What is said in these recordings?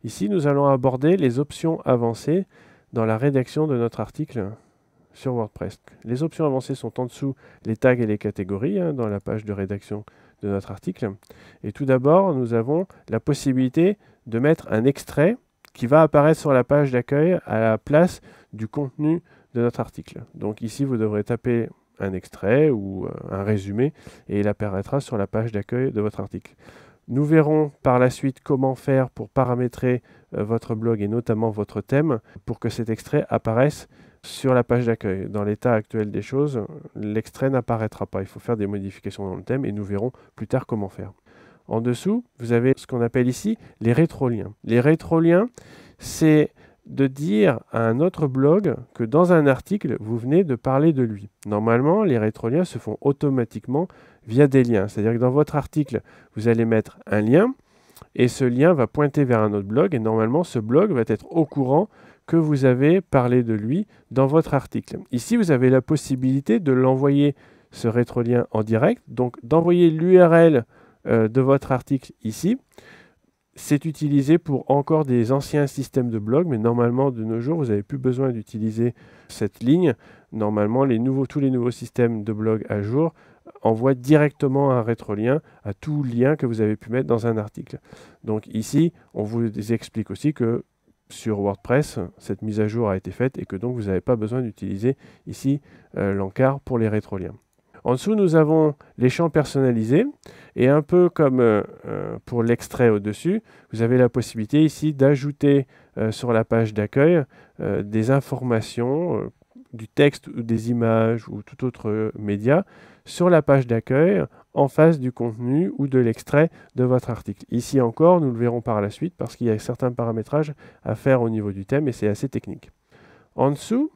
Ici, nous allons aborder les options avancées dans la rédaction de notre article sur WordPress. Les options avancées sont en dessous les tags et les catégories dans la page de rédaction de notre article. Et tout d'abord, nous avons la possibilité de mettre un extrait qui va apparaître sur la page d'accueil à la place du contenu de notre article. Donc ici, vous devrez taper un extrait ou un résumé et il apparaîtra sur la page d'accueil de votre article. Nous verrons par la suite comment faire pour paramétrer votre blog et notamment votre thème pour que cet extrait apparaisse sur la page d'accueil. Dans l'état actuel des choses, l'extrait n'apparaîtra pas. Il faut faire des modifications dans le thème et nous verrons plus tard comment faire. En dessous, vous avez ce qu'on appelle ici les rétroliens. Les rétroliens, c'est de dire à un autre blog que dans un article, vous venez de parler de lui. Normalement, les rétroliens se font automatiquement via des liens. C'est-à-dire que dans votre article, vous allez mettre un lien et ce lien va pointer vers un autre blog et normalement, ce blog va être au courant que vous avez parlé de lui dans votre article. Ici, vous avez la possibilité de l'envoyer, ce rétrolien, en direct, donc d'envoyer l'URL de votre article ici. C'est utilisé pour encore des anciens systèmes de blog, mais normalement, de nos jours, vous n'avez plus besoin d'utiliser cette ligne. Normalement, tous les nouveaux systèmes de blog à jour envoient directement un rétrolien à tout lien que vous avez pu mettre dans un article. Donc ici, on vous explique aussi que sur WordPress, cette mise à jour a été faite et que donc vous n'avez pas besoin d'utiliser ici l'encart pour les rétroliens. En dessous, nous avons les champs personnalisés et un peu comme pour l'extrait au-dessus, vous avez la possibilité ici d'ajouter sur la page d'accueil des informations, du texte ou des images ou tout autre média sur la page d'accueil en face du contenu ou de l'extrait de votre article. Ici encore, nous le verrons par la suite parce qu'il y a certains paramétrages à faire au niveau du thème et c'est assez technique. En dessous,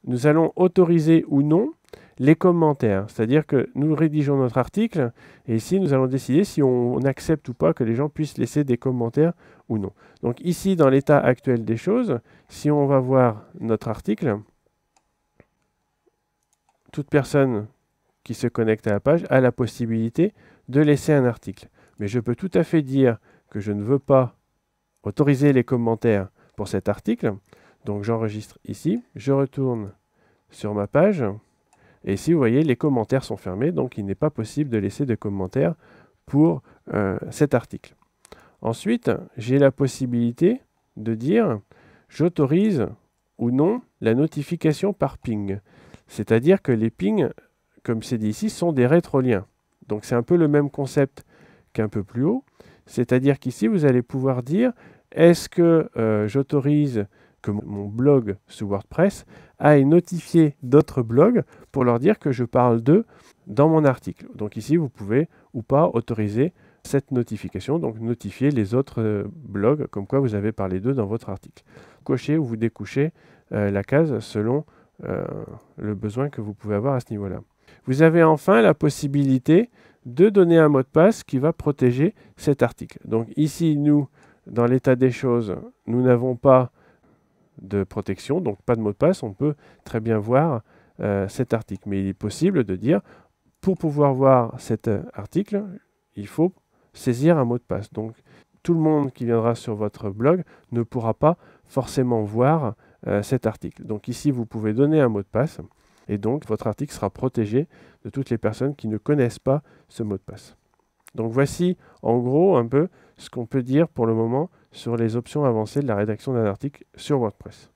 nous allons autoriser ou non les commentaires, c'est-à-dire que nous rédigeons notre article et ici nous allons décider si on accepte ou pas que les gens puissent laisser des commentaires ou non. Donc ici dans l'état actuel des choses, si on va voir notre article, toute personne qui se connecte à la page a la possibilité de laisser un article. Mais je peux tout à fait dire que je ne veux pas autoriser les commentaires pour cet article. Donc j'enregistre ici, je retourne sur ma page. Et ici, vous voyez, les commentaires sont fermés, donc il n'est pas possible de laisser de commentaires pour cet article. Ensuite, j'ai la possibilité de dire j'autorise ou non la notification par ping. C'est-à-dire que les pings, comme c'est dit ici, sont des rétroliens. Donc c'est un peu le même concept qu'un peu plus haut. C'est-à-dire qu'ici, vous allez pouvoir dire est-ce que j'autorise que mon blog sous WordPress aille notifier d'autres blogs pour leur dire que je parle d'eux dans mon article. Donc ici, vous pouvez ou pas autoriser cette notification, donc notifier les autres blogs comme quoi vous avez parlé d'eux dans votre article. Cochez ou vous découchez la case selon le besoin que vous pouvez avoir à ce niveau-là. Vous avez enfin la possibilité de donner un mot de passe qui va protéger cet article. Donc ici, nous, dans l'état des choses, nous n'avons pas de protection, donc pas de mot de passe, on peut très bien voir cet article. Mais il est possible de dire, pour pouvoir voir cet article, il faut saisir un mot de passe. Donc tout le monde qui viendra sur votre blog ne pourra pas forcément voir cet article. Donc ici, vous pouvez donner un mot de passe et donc votre article sera protégé de toutes les personnes qui ne connaissent pas ce mot de passe. Donc voici en gros un peu ce qu'on peut dire pour le moment sur les options avancées de la rédaction d'un article sur WordPress.